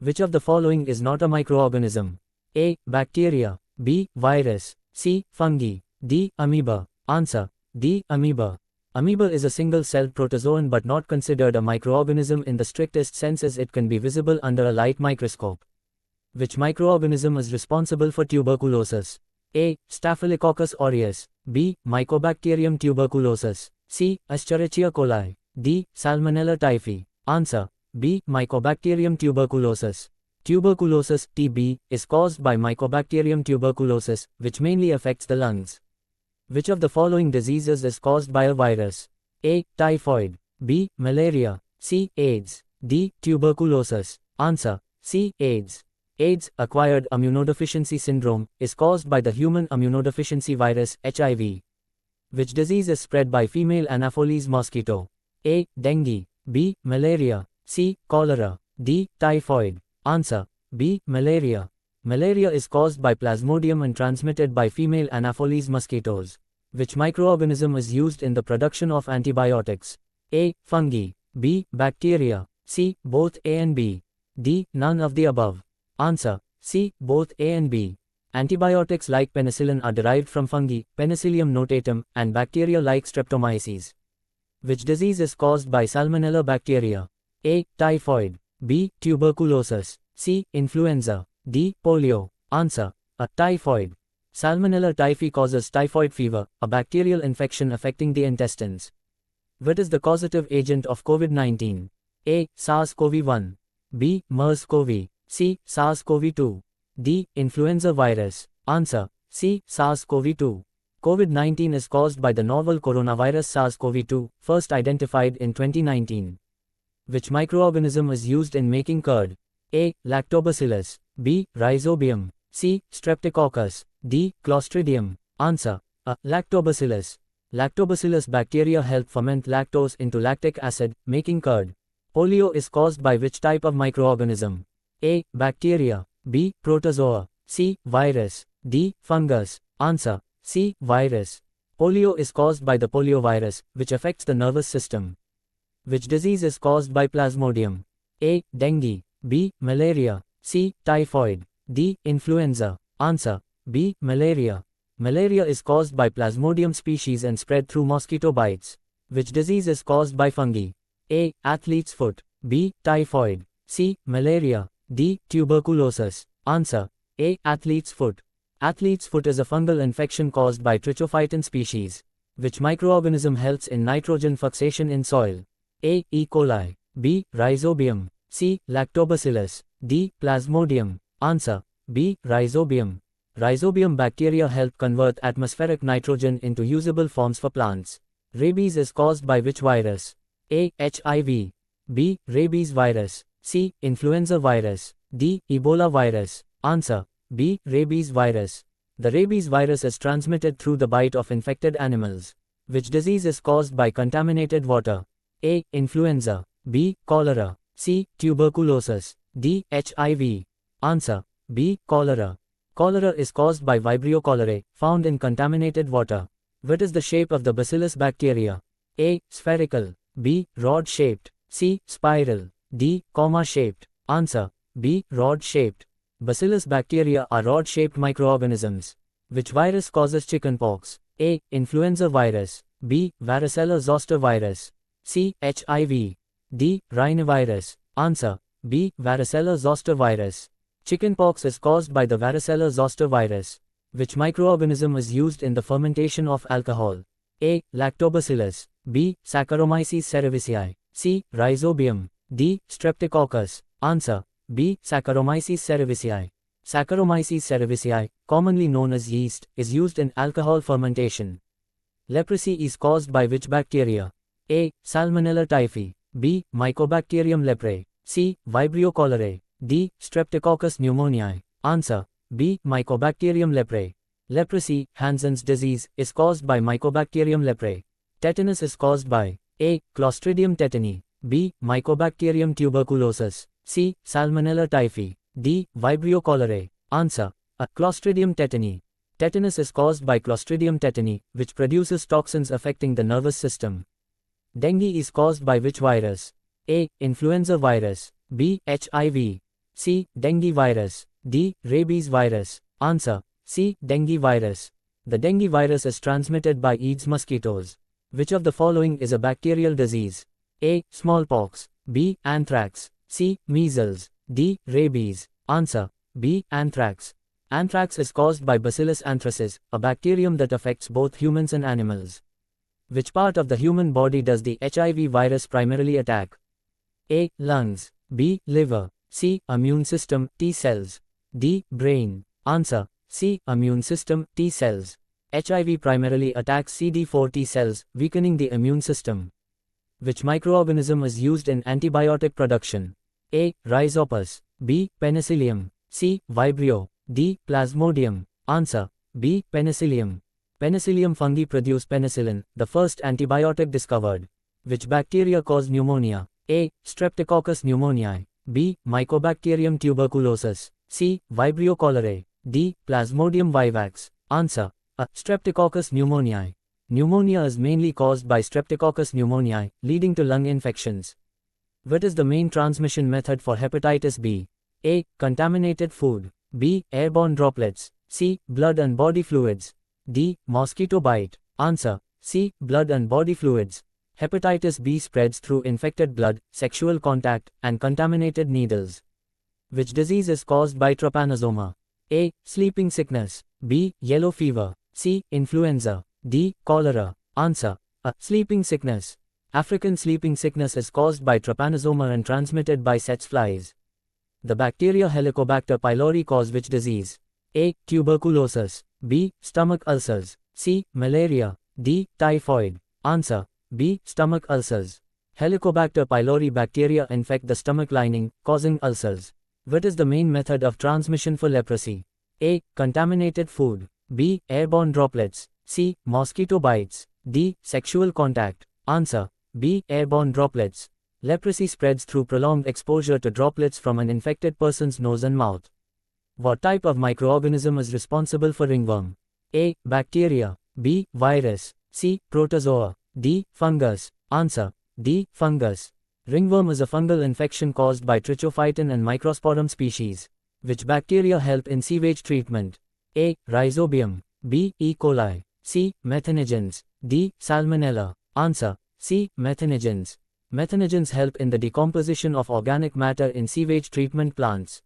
Which of the following is not a microorganism? A. Bacteria. B. Virus. C. Fungi. D. Amoeba. Answer. D. Amoeba. Amoeba is a single-celled protozoan but not considered a microorganism in the strictest sense as it can be visible under a light microscope. Which microorganism is responsible for tuberculosis? A. Staphylococcus aureus. B. Mycobacterium tuberculosis. C. Escherichia coli. D. Salmonella typhi. Answer. B. Mycobacterium tuberculosis. Tuberculosis, TB, is caused by Mycobacterium tuberculosis, which mainly affects the lungs. Which of the following diseases is caused by a virus? A. Typhoid. B. Malaria. C. AIDS. D. Tuberculosis. Answer. C. AIDS. AIDS, acquired immunodeficiency syndrome, is caused by the human immunodeficiency virus, HIV. Which disease is spread by female Anopheles mosquito? A. Dengue. B. Malaria. C. Cholera. D. Typhoid. Answer. B. Malaria. Malaria is caused by Plasmodium and transmitted by female Anopheles mosquitoes. Which microorganism is used in the production of antibiotics? A. Fungi. B. Bacteria. C. Both A and B. D. None of the above. Answer. C. Both A and B. Antibiotics like penicillin are derived from fungi, Penicillium notatum, and bacteria like Streptomyces. Which disease is caused by Salmonella bacteria? A. Typhoid. B. Tuberculosis. C. Influenza. D. Polio. Answer. A. Typhoid. Salmonella typhi causes typhoid fever, a bacterial infection affecting the intestines. What is the causative agent of COVID-19? A. SARS-CoV-1. B. MERS-CoV. C. SARS-CoV-2. D. Influenza virus. Answer. C. SARS-CoV-2. COVID-19 is caused by the novel coronavirus SARS-CoV-2, first identified in 2019. Which microorganism is used in making curd? A. Lactobacillus. B. Rhizobium. C. Streptococcus. D. Clostridium. Answer. A. Lactobacillus. Lactobacillus bacteria help ferment lactose into lactic acid, making curd. Polio is caused by which type of microorganism? A. Bacteria. B. Protozoa. C. Virus. D. Fungus. Answer. C. Virus. Polio is caused by the poliovirus, which affects the nervous system. Which disease is caused by Plasmodium? A. Dengue. B. Malaria. C. Typhoid. D. Influenza. Answer. B. Malaria. Malaria is caused by Plasmodium species and spread through mosquito bites. Which disease is caused by fungi? A. Athlete's foot. B. Typhoid. C. Malaria. D. Tuberculosis. Answer. A. Athlete's foot. Athlete's foot is a fungal infection caused by Trichophyton species. Which microorganism helps in nitrogen fixation in soil? A. E. coli. B. Rhizobium. C. Lactobacillus. D. Plasmodium. Answer. B. Rhizobium. Rhizobium bacteria help convert atmospheric nitrogen into usable forms for plants. Rabies is caused by which virus? A. HIV. B. Rabies virus. C. Influenza virus. D. Ebola virus. Answer. B. Rabies virus. The rabies virus is transmitted through the bite of infected animals. Which disease is caused by contaminated water? A. Influenza. B. Cholera. C. Tuberculosis. D. HIV. Answer. B. Cholera. Cholera is caused by Vibrio cholerae, found in contaminated water. What is the shape of the bacillus bacteria? A. Spherical. B. Rod-shaped. C. Spiral. D. Comma-shaped. Answer. B. Rod-shaped. Bacillus bacteria are rod-shaped microorganisms. Which virus causes chickenpox? A. Influenza virus. B. Varicella zoster virus. C. HIV. D. Rhinovirus. Answer. B. Varicella zoster virus. Chickenpox is caused by the varicella zoster virus. Which microorganism is used in the fermentation of alcohol? A. Lactobacillus. B. Saccharomyces cerevisiae. C. Rhizobium. D. Streptococcus. Answer. B. Saccharomyces cerevisiae. Saccharomyces cerevisiae, commonly known as yeast, is used in alcohol fermentation. Leprosy is caused by which bacteria? A. Salmonella typhi. B. Mycobacterium leprae. C. Vibrio cholerae. D. Streptococcus pneumoniae. Answer. B. Mycobacterium leprae. Leprosy, Hansen's disease, is caused by Mycobacterium leprae. Tetanus is caused by A. Clostridium tetani. B. Mycobacterium tuberculosis. C. Salmonella typhi. D. Vibrio cholerae. Answer. A. Clostridium tetani. Tetanus is caused by Clostridium tetani, which produces toxins affecting the nervous system. Dengue is caused by which virus? A. Influenza virus. B. HIV. C. Dengue virus. D. Rabies virus. Answer. C. Dengue virus. The dengue virus is transmitted by Aedes mosquitoes. Which of the following is a bacterial disease? A. Smallpox. B. Anthrax. C. Measles. D. Rabies. Answer. B. Anthrax. Anthrax is caused by Bacillus anthracis, a bacterium that affects both humans and animals. Which part of the human body does the HIV virus primarily attack? A. Lungs. B. Liver. C. Immune system, T cells. D. Brain. Answer. C. Immune system, T cells. HIV primarily attacks CD4 T cells, weakening the immune system. Which microorganism is used in antibiotic production? A. Rhizopus. B. Penicillium. C. Vibrio. D. Plasmodium. Answer. B. Penicillium. Penicillium fungi produce penicillin, the first antibiotic discovered. Which bacteria cause pneumonia? A. Streptococcus pneumoniae. B. Mycobacterium tuberculosis. C. Vibrio cholerae. D. Plasmodium vivax. Answer. A. Streptococcus pneumoniae. Pneumonia is mainly caused by Streptococcus pneumoniae, leading to lung infections. What is the main transmission method for hepatitis B? A. Contaminated food. B. Airborne droplets. C. Blood and body fluids. D. Mosquito bite. Answer. C. Blood and body fluids. Hepatitis B spreads through infected blood, sexual contact, and contaminated needles. Which disease is caused by trypanosoma? A. Sleeping sickness. B. Yellow fever. C. Influenza. D. Cholera. Answer. A. Sleeping sickness. African sleeping sickness is caused by trypanosoma and transmitted by Tsetse flies. The bacteria Helicobacter pylori cause which disease? A. Tuberculosis. B. Stomach ulcers. C. Malaria. D. Typhoid. Answer. B. Stomach ulcers. Helicobacter pylori bacteria infect the stomach lining, causing ulcers. What is the main method of transmission for leprosy? A. Contaminated food. B. Airborne droplets. C. Mosquito bites. D. Sexual contact. Answer. B. Airborne droplets. Leprosy spreads through prolonged exposure to droplets from an infected person's nose and mouth. What type of microorganism is responsible for ringworm? A. Bacteria. B. Virus. C. Protozoa. D. Fungus. Answer. D. Fungus. Ringworm is a fungal infection caused by Trichophyton and Microsporum species. Which bacteria help in sewage treatment? A. Rhizobium. B. E. coli. C. Methanogens. D. Salmonella. Answer. C. Methanogens. Methanogens help in the decomposition of organic matter in sewage treatment plants.